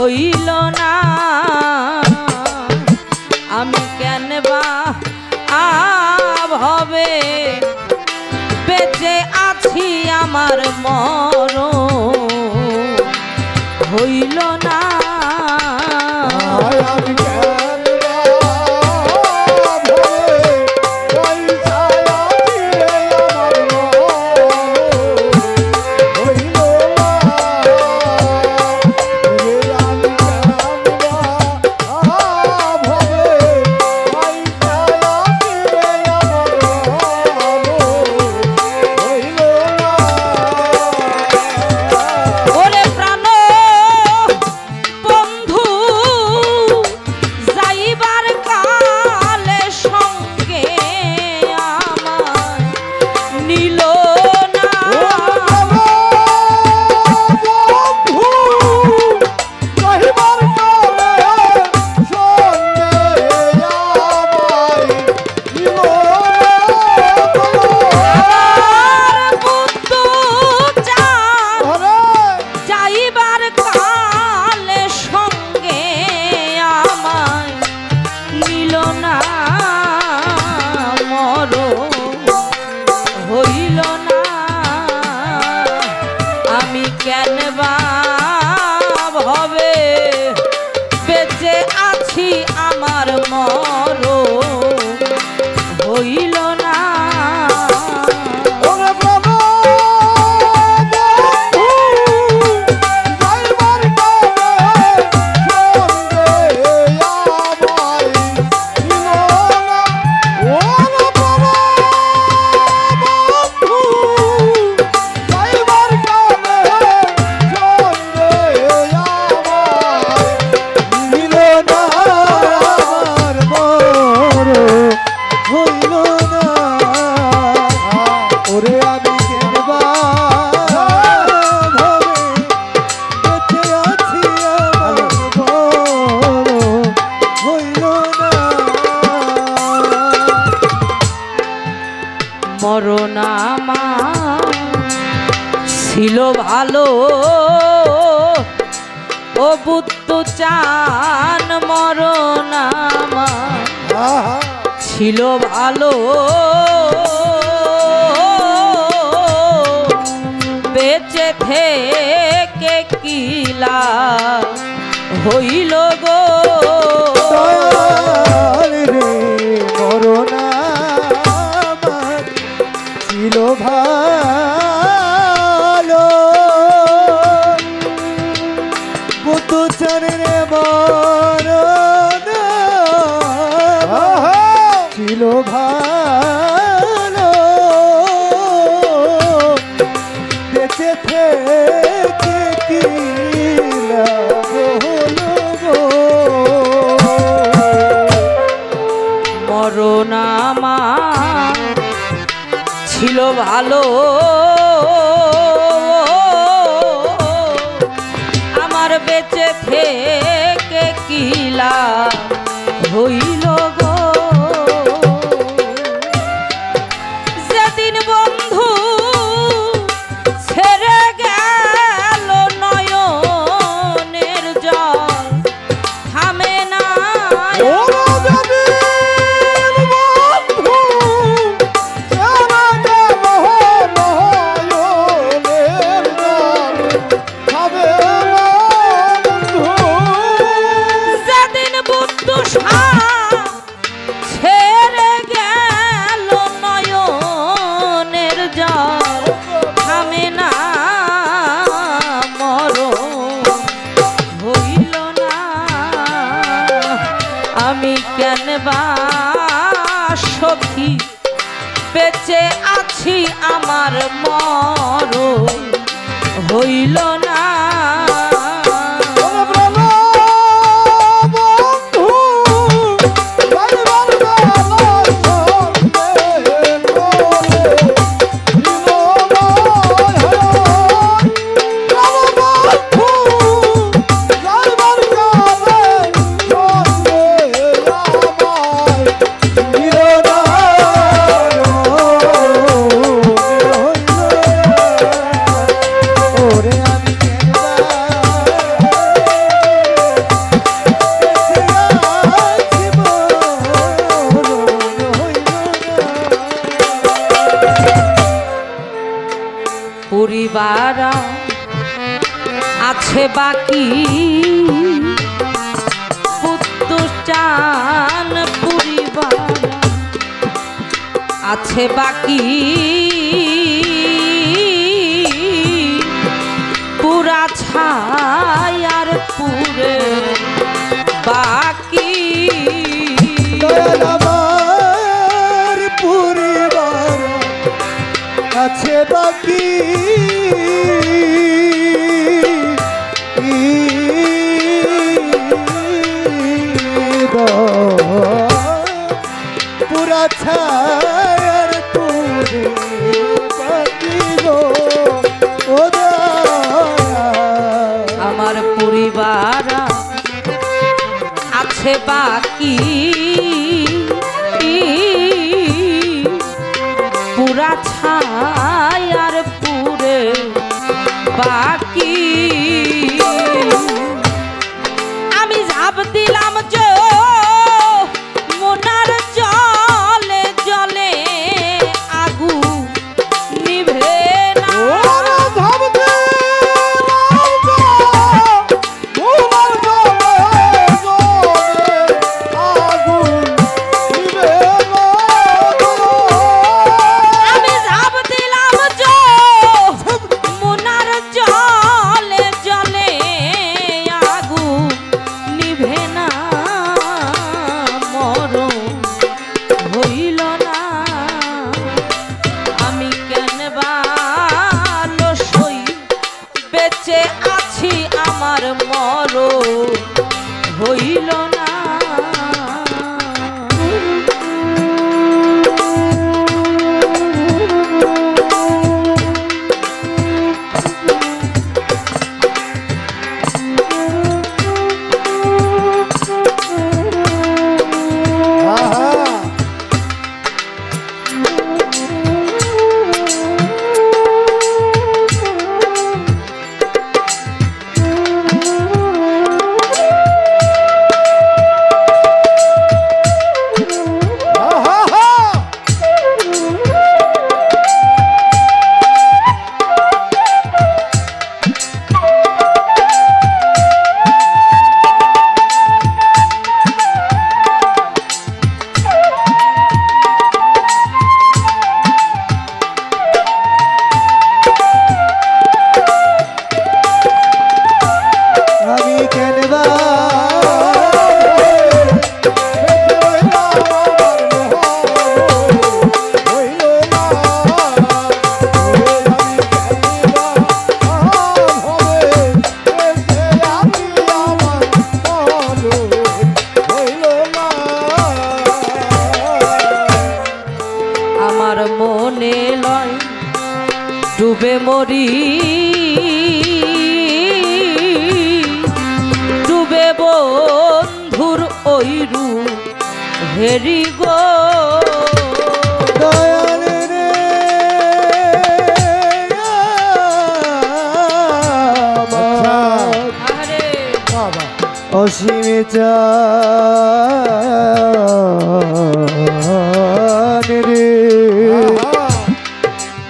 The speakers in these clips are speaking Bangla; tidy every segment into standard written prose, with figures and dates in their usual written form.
হইল না আমি কেন বা ভবে বেঁচে আছি আমার মরণ হইল না আমি কেন বা ভবে বেঁচে আছি আমার মরণ হইল না মরণ আমার ছিল ভালো ও বুদ্ধ চান মরণ আমার ছিল ভালো বেঁচে থেকে কিলা হইল গো মরণ ছিল ভালো বুদ্ধ চরণে মরণ ছিল ভালো বেঁচে থেকে কি লাভ হলো গো মরণ আমার ছিল ভালো আমার বেঁচে থেকে কিলা হইল গো যেদিন বন্ধু ছেড়ে গেল নয়নের জল থামে না আমি কেন বা সখী বেঁচে আছি আমার মরণ হইল না আমি বাকি পুত্তুষ চান পুরিবার আছে বাকি পুরা ছায়ার পুরে বাকি দয়াল আমার পরিবার আছে বাকি পুরা ছায়ার পুরে বাকি গো ও দয়াল আমার পরিবার আছে বাকি পুরা ছায়ার পুরে বাকি আমি ঝাঁপ দিলাম যে মোনার জলে জলে আগু নিভে না আমি ঝাঁপ দিলাম যে মোনার জলে জলে আগু নিভে না মরণ হইল না আমি কেন ভালো সই বেঁচে আছি আমার মরণ হইল না আমি কেন আমার মনে লয় ডুবে মরি ডুবে বন্ধুর ওইরু হেরি গো দয়াল রে আরে অসীম চান রে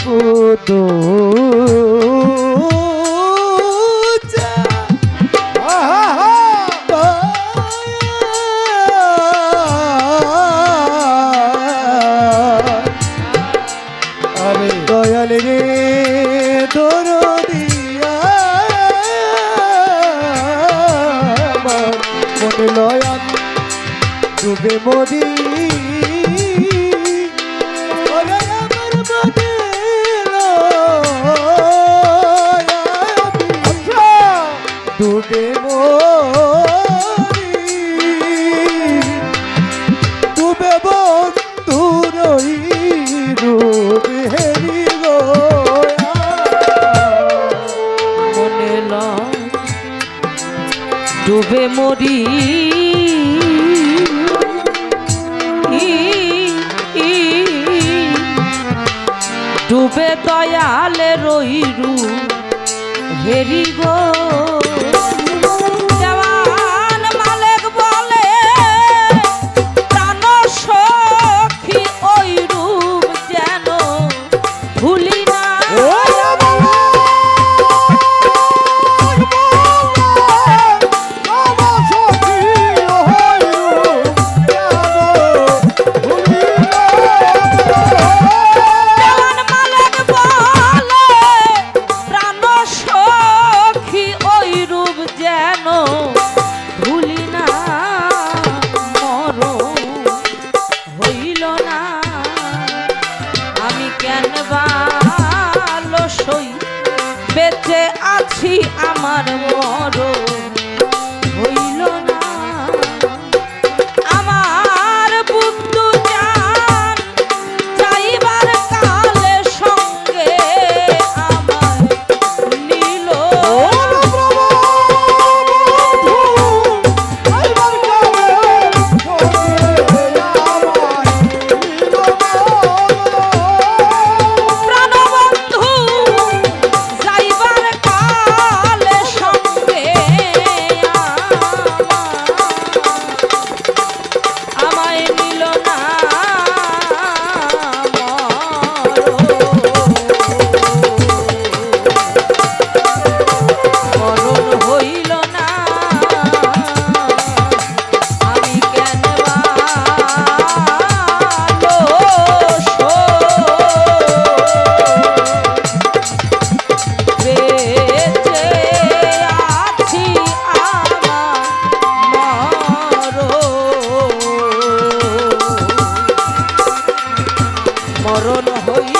কুতো দয়াল রে দরদিয়া মনে লয়ান ডুবে মরি ওরে আমার মনে ডুবে মরি ডুবে বন্ধু রই ডুবে হেরি গো মনে লয় ডুবে মরি ডুবে দয়ালে রইরু হেরি গো জওয়ান মালেক বলে প্রাণ সখী ওই রূপ যেন ভুলি না মরণ হই